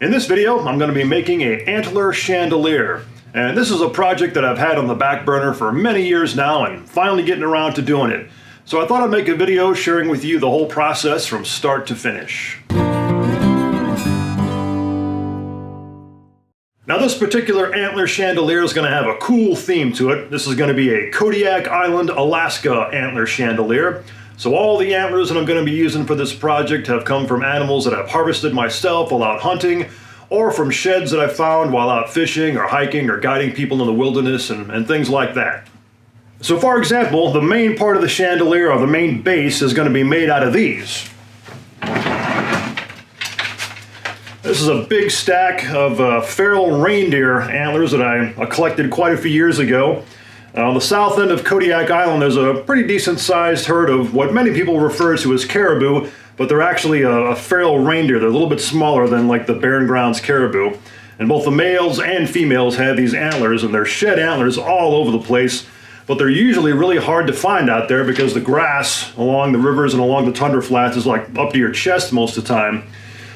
In this video, I'm going to be making an antler chandelier. And this is a project that I've had on the back burner for many years now and finally getting around to doing it. So I thought I'd make a video sharing with you the whole process from start to finish. Now this particular antler chandelier is going to have a cool theme to it. This is going to be a Kodiak Island, Alaska antler chandelier. So all the antlers that I'm going to be using for this project have come from animals that I've harvested myself while out hunting, or from sheds that I found while out fishing or hiking or guiding people in the wilderness and things like that. So for example, the main part of the chandelier, or the main base, is going to be made out of these. This is a big stack of feral reindeer antlers that I collected quite a few years ago. On the south end of Kodiak Island, there's a pretty decent sized herd of what many people refer to as caribou, but they're actually a feral reindeer. They're a little bit smaller than like the Barren Grounds caribou. And both the males and females have these antlers, and they're shed antlers all over the place, but they're usually really hard to find out there because the grass along the rivers and along the tundra flats is like up to your chest most of the time.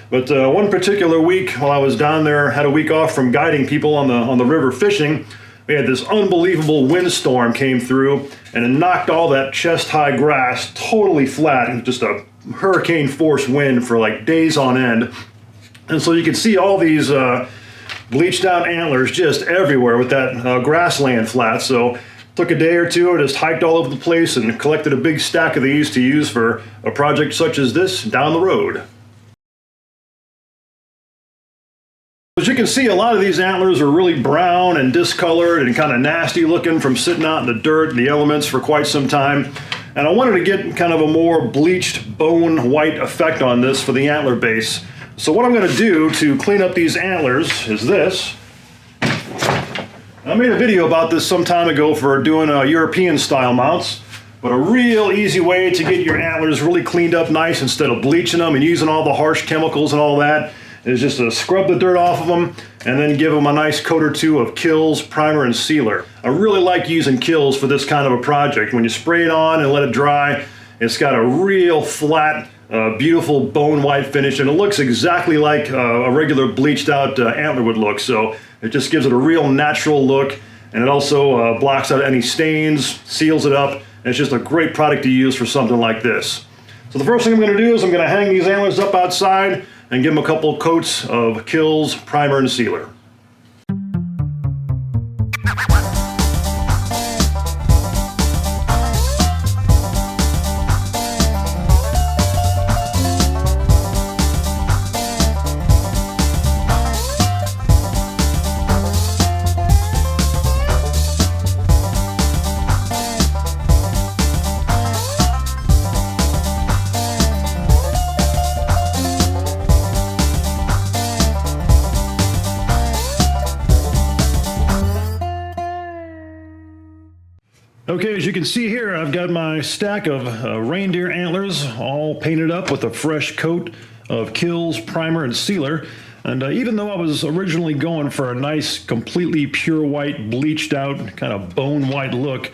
But one particular week while I was down there, had a week off from guiding people on the river fishing, we had this unbelievable windstorm came through and it knocked all that chest-high grass totally flat, and just a hurricane force wind for like days on end. And so you can see all these bleached out antlers just everywhere with that grass laying flat. So took a day or two, I just hiked all over the place and collected a big stack of these to use for a project such as this down the road. As you can see, a lot of these antlers are really brown and discolored and kind of nasty looking from sitting out in the dirt and the elements for quite some time. And I wanted to get kind of a more bleached bone white effect on this for the antler base. So what I'm going to do to clean up these antlers is this. I made a video about this some time ago for doing European style mounts. But a real easy way to get your antlers really cleaned up nice instead of bleaching them and using all the harsh chemicals and all that is just to scrub the dirt off of them and then give them a nice coat or two of Kills, primer, and sealer. I really like using Kills for this kind of a project. When you spray it on and let it dry, it's got a real flat, beautiful bone white finish, and it looks exactly like a regular bleached out antler would look. So it just gives it a real natural look, and it also blocks out any stains, seals it up, and it's just a great product to use for something like this. So the first thing I'm going to do is I'm going to hang these antlers up outside and give them a couple coats of Kills, primer, and sealer. Okay, as you can see here, I've got my stack of reindeer antlers all painted up with a fresh coat of Kills, primer, and sealer. And even though I was originally going for a nice, completely pure white, bleached out, kind of bone white look,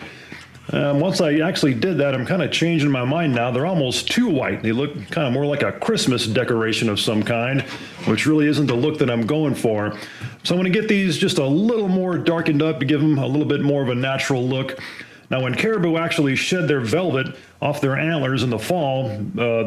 once I actually did that, I'm kind of changing my mind now. They're almost too white. They look kind of more like a Christmas decoration of some kind, which really isn't the look that I'm going for. So I'm going to get these just a little more darkened up to give them a little bit more of a natural look. Now, when caribou actually shed their velvet off their antlers in the fall,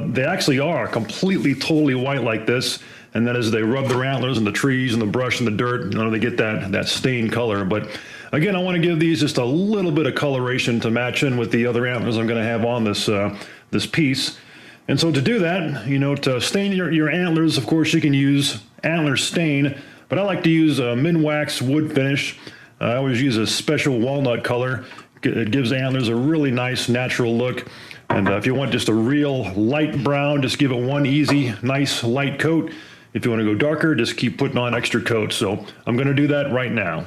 they actually are completely, totally white like this. And then as they rub their antlers in the trees and the brush and the dirt, they get that stained color. But again, I want to give these just a little bit of coloration to match in with the other antlers I'm going to have on this piece. And so to do that, to stain your antlers, of course, you can use antler stain, but I like to use a Minwax wood finish. I always use a special walnut color. It gives antlers a really nice natural look. And if you want just a real light brown, just give it one easy, nice light coat. If you want to go darker, just keep putting on extra coats. So I'm going to do that right now.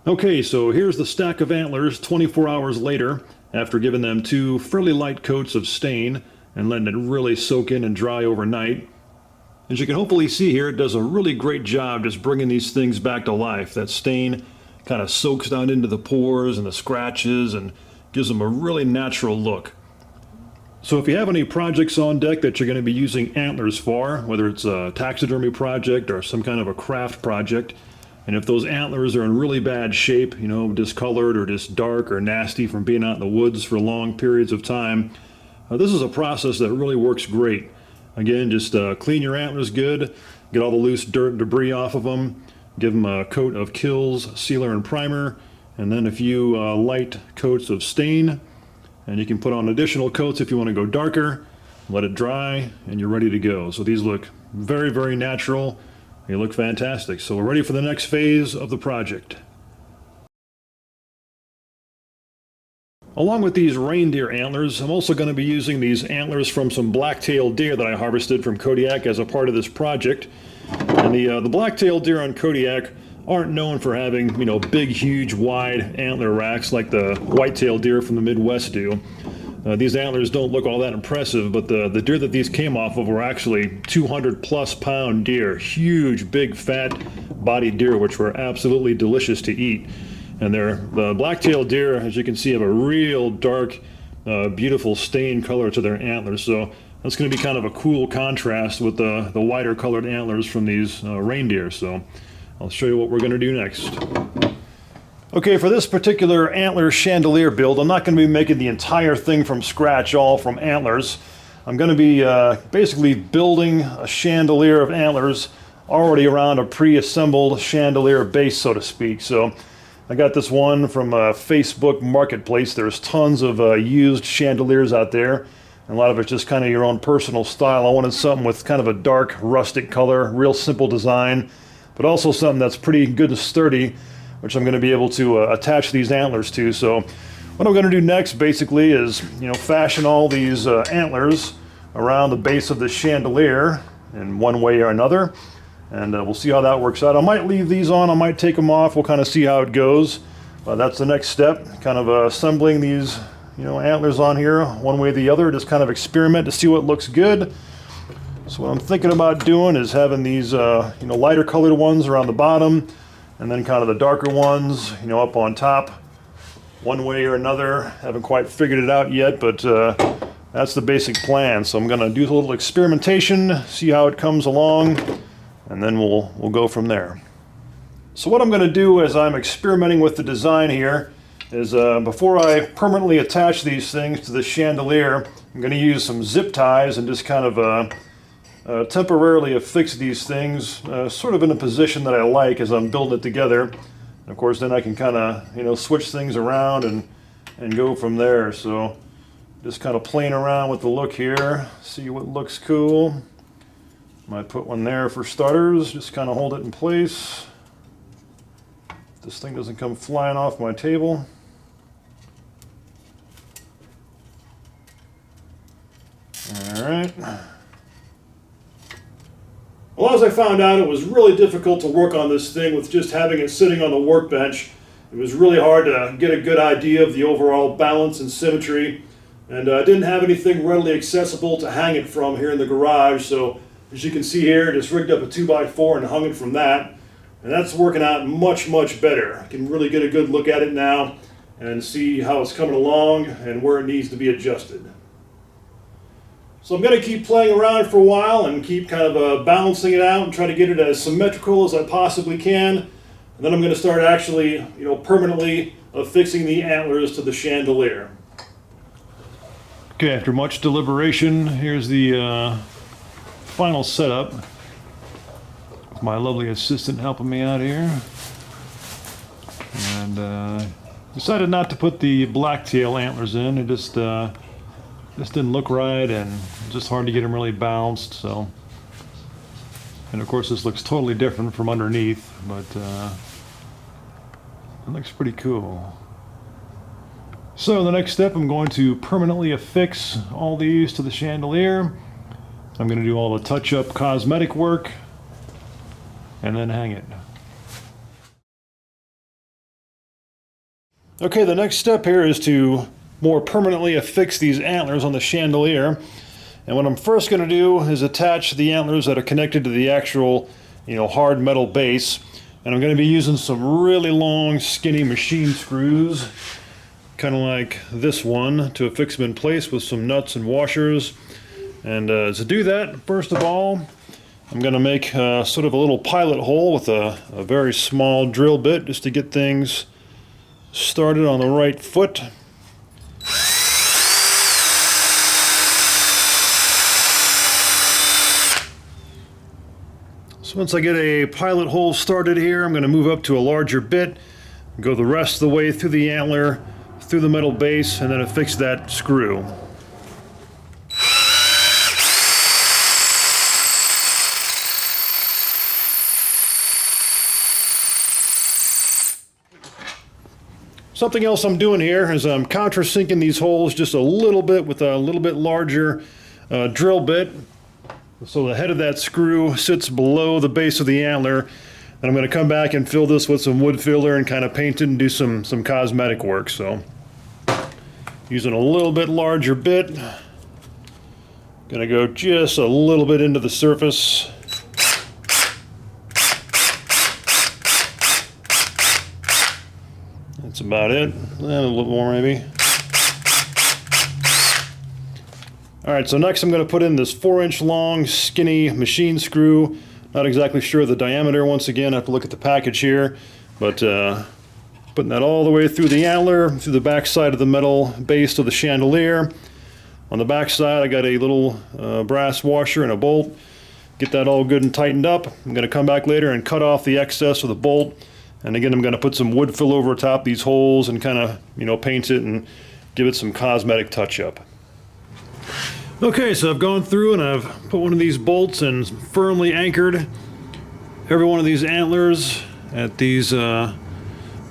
Okay, so here's the stack of antlers 24 hours later, after giving them 2 fairly light coats of stain and letting it really soak in and dry overnight. As you can hopefully see here, it does a really great job just bringing these things back to life. That stain kind of soaks down into the pores and the scratches and gives them a really natural look. So if you have any projects on deck that you're going to be using antlers for, whether it's a taxidermy project or some kind of a craft project, and if those antlers are in really bad shape, you know, discolored or just dark or nasty from being out in the woods for long periods of time, this is a process that really works great. Again, just clean your antlers good, get all the loose dirt and debris off of them, give them a coat of Kills, sealer, and primer, and then a few light coats of stain. And you can put on additional coats if you want to go darker, let it dry, and you're ready to go. So these look very, very natural. They look fantastic. So we're ready for the next phase of the project. Along with these reindeer antlers, I'm also going to be using these antlers from some black-tailed deer that I harvested from Kodiak as a part of this project. And the black-tailed deer on Kodiak aren't known for having, you know, big, huge, wide antler racks like the white-tailed deer from the Midwest do. These antlers don't look all that impressive, but the deer that these came off of were actually 200-plus pound deer, huge, big, fat-bodied deer, which were absolutely delicious to eat. And the black-tailed deer, as you can see, have a real dark, beautiful stain color to their antlers. So that's going to be kind of a cool contrast with the lighter colored antlers from these reindeer. So I'll show you what we're going to do next. Okay, for this particular antler chandelier build, I'm not going to be making the entire thing from scratch, all from antlers. I'm going to be basically building a chandelier of antlers already around a pre-assembled chandelier base, so to speak. So I got this one from Facebook Marketplace. There's tons of used chandeliers out there. And a lot of it's just kind of your own personal style. I wanted something with kind of a dark, rustic color, real simple design, but also something that's pretty good and sturdy, which I'm going to be able to attach these antlers to. So what I'm going to do next basically is, you know, fashion all these antlers around the base of the chandelier in one way or another. And we'll see how that works out. I might leave these on, I might take them off. We'll kind of see how it goes. That's the next step, kind of assembling these, you know, antlers on here one way or the other. Just kind of experiment to see what looks good. So what I'm thinking about doing is having these, you know, lighter colored ones around the bottom, and then kind of the darker ones, you know, up on top, one way or another. Haven't quite figured it out yet, but that's the basic plan. So I'm going to do a little experimentation, see how it comes along, and then we'll go from there. So what I'm going to do as I'm experimenting with the design here is before I permanently attach these things to the chandelier, I'm going to use some zip ties and just kind of temporarily affix these things sort of in a position that I like as I'm building it together. And of course then I can kind of, you know, switch things around and go from there. So just kind of playing around with the look here, see what looks cool. Might put one there for starters, just kind of hold it in place. This thing doesn't come flying off my table. All right. Well, as I found out, it was really difficult to work on this thing with just having it sitting on the workbench. It was really hard to get a good idea of the overall balance and symmetry, and I didn't have anything readily accessible to hang it from here in the garage, so as you can see here, just rigged up a 2x4 and hung it from that, and that's working out much, much better. I can really get a good look at it now and see how it's coming along and where it needs to be adjusted. So I'm going to keep playing around for a while and keep kind of balancing it out and try to get it as symmetrical as I possibly can. And then I'm going to start actually, you know, permanently affixing the antlers to the chandelier. Okay, after much deliberation, here's the final setup. My lovely assistant helping me out here. And decided not to put the blacktail antlers in. It just didn't look right, and just hard to get them really balanced. So, and of course this looks totally different from underneath, but it looks pretty cool. So the next step, I'm going to permanently affix all these to the chandelier. I'm going to do all the touch-up cosmetic work and then hang it. Okay, the next step here is to more permanently affix these antlers on the chandelier. And what I'm first going to do is attach the antlers that are connected to the actual, hard metal base. And I'm going to be using some really long, skinny machine screws, kind of like this one, to affix them in place with some nuts and washers. And to do that, first of all, I'm going to make sort of a little pilot hole with a very small drill bit just to get things started on the right foot. So once I get a pilot hole started here, I'm going to move up to a larger bit, go the rest of the way through the antler, through the metal base, and then affix that screw. Something else I'm doing here is I'm countersinking these holes just a little bit with a little bit larger drill bit. So the head of that screw sits below the base of the antler. And I'm going to come back and fill this with some wood filler and kind of paint it and do some cosmetic work. So using a little bit larger bit, going to go just a little bit into the surface. That's about it. And a little more maybe. Alright, so next I'm going to put in this 4-inch long skinny machine screw. Not exactly sure of the diameter once again, I have to look at the package here. But putting that all the way through the antler, through the back side of the metal base of the chandelier. On the back side I got a little brass washer and a bolt. Get that all good and tightened up. I'm going to come back later and cut off the excess of the bolt. And again, I'm going to put some wood fill over top these holes and kind of, paint it and give it some cosmetic touch-up. Okay, so I've gone through and I've put one of these bolts and firmly anchored every one of these antlers at these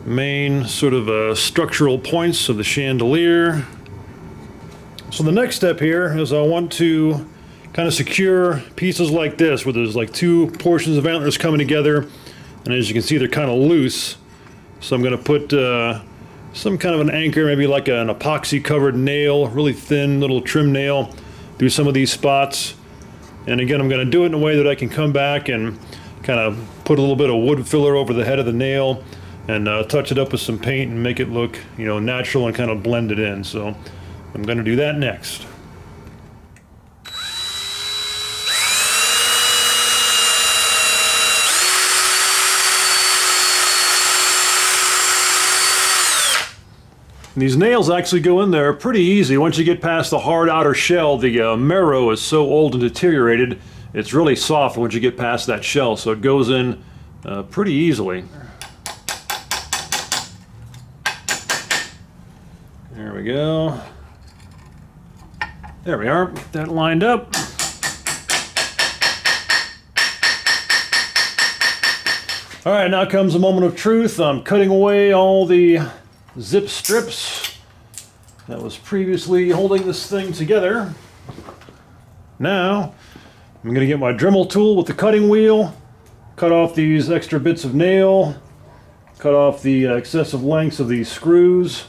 main sort of structural points of the chandelier. So the next step here is I want to kind of secure pieces like this, where there's like two portions of antlers coming together. And as you can see, they're kind of loose. So I'm going to put some kind of an anchor, maybe like an epoxy covered nail, really thin little trim nail, through some of these spots. And again, I'm going to do it in a way that I can come back and kind of put a little bit of wood filler over the head of the nail and touch it up with some paint and make it look, natural and kind of blend it in. So I'm going to do that next. These nails actually go in there pretty easy. Once you get past the hard outer shell, the marrow is so old and deteriorated, it's really soft once you get past that shell, so it goes in pretty easily. There we go. There we are. Get that lined up. All right, now comes a moment of truth. I'm cutting away all the zip strips that was previously holding this thing together. Now I'm going to get my Dremel tool with the cutting wheel, cut off these extra bits of nail, cut off the excessive lengths of these screws.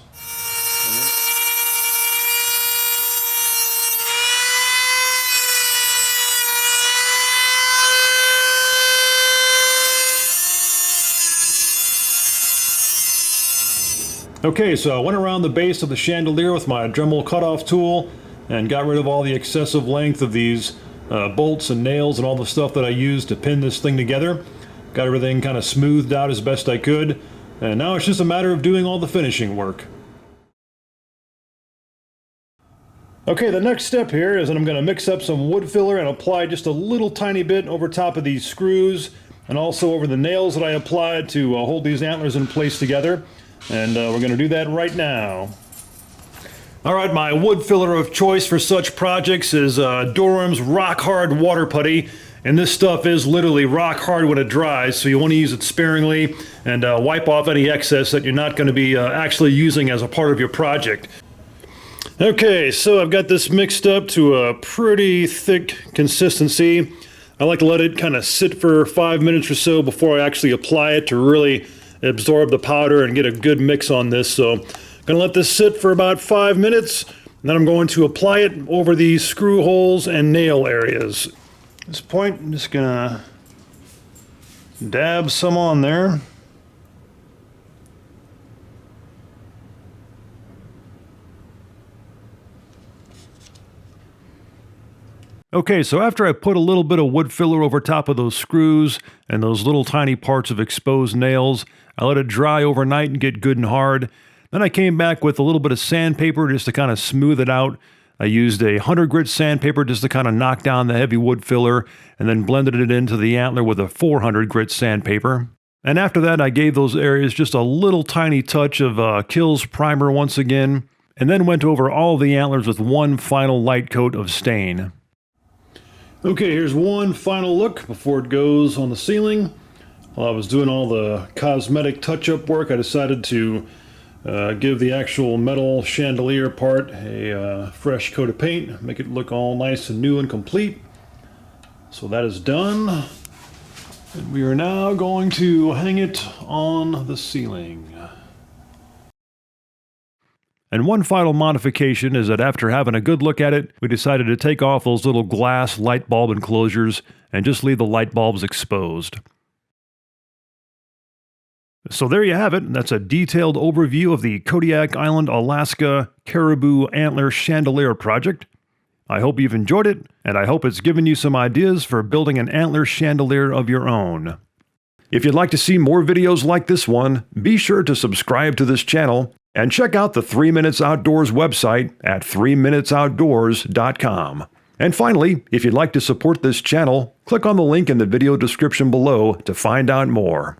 Okay, so I went around the base of the chandelier with my Dremel cutoff tool and got rid of all the excessive length of these bolts and nails and all the stuff that I used to pin this thing together. Got everything kind of smoothed out as best I could, and now it's just a matter of doing all the finishing work. Okay, the next step here is that I'm going to mix up some wood filler and apply just a little tiny bit over top of these screws and also over the nails that I applied to hold these antlers in place together. And we're going to do that right now. Alright, my wood filler of choice for such projects is Durham's Rock Hard Water Putty. And this stuff is literally rock hard when it dries, so you want to use it sparingly and wipe off any excess that you're not going to be actually using as a part of your project. Okay, so I've got this mixed up to a pretty thick consistency. I like to let it kind of sit for 5 minutes or so before I actually apply it to really absorb the powder and get a good mix on this. So I'm gonna let this sit for about 5 minutes, and then I'm going to apply it over the screw holes and nail areas. At this point, I'm just gonna dab some on there. Okay, so after I put a little bit of wood filler over top of those screws and those little tiny parts of exposed nails, I let it dry overnight and get good and hard. Then I came back with a little bit of sandpaper just to kind of smooth it out. I used a 100 grit sandpaper just to kind of knock down the heavy wood filler, and then blended it into the antler with a 400 grit sandpaper. And after that, I gave those areas just a little tiny touch of Kills primer once again, and then went over all the antlers with one final light coat of stain. Okay, here's one final look before it goes on the ceiling. While I was doing all the cosmetic touch-up work, I decided to give the actual metal chandelier part a fresh coat of paint, make it look all nice and new and complete. So that is done. And we are now going to hang it on the ceiling. And one final modification is that after having a good look at it, we decided to take off those little glass light bulb enclosures and just leave the light bulbs exposed. So there you have it. That's a detailed overview of the Kodiak Island, Alaska Caribou Antler Chandelier project. I hope you've enjoyed it, and I hope it's given you some ideas for building an antler chandelier of your own. If you'd like to see more videos like this one, be sure to subscribe to this channel and check out the 3 Minutes Outdoors website at 3minutesoutdoors.com. And finally, if you'd like to support this channel, click on the link in the video description below to find out more.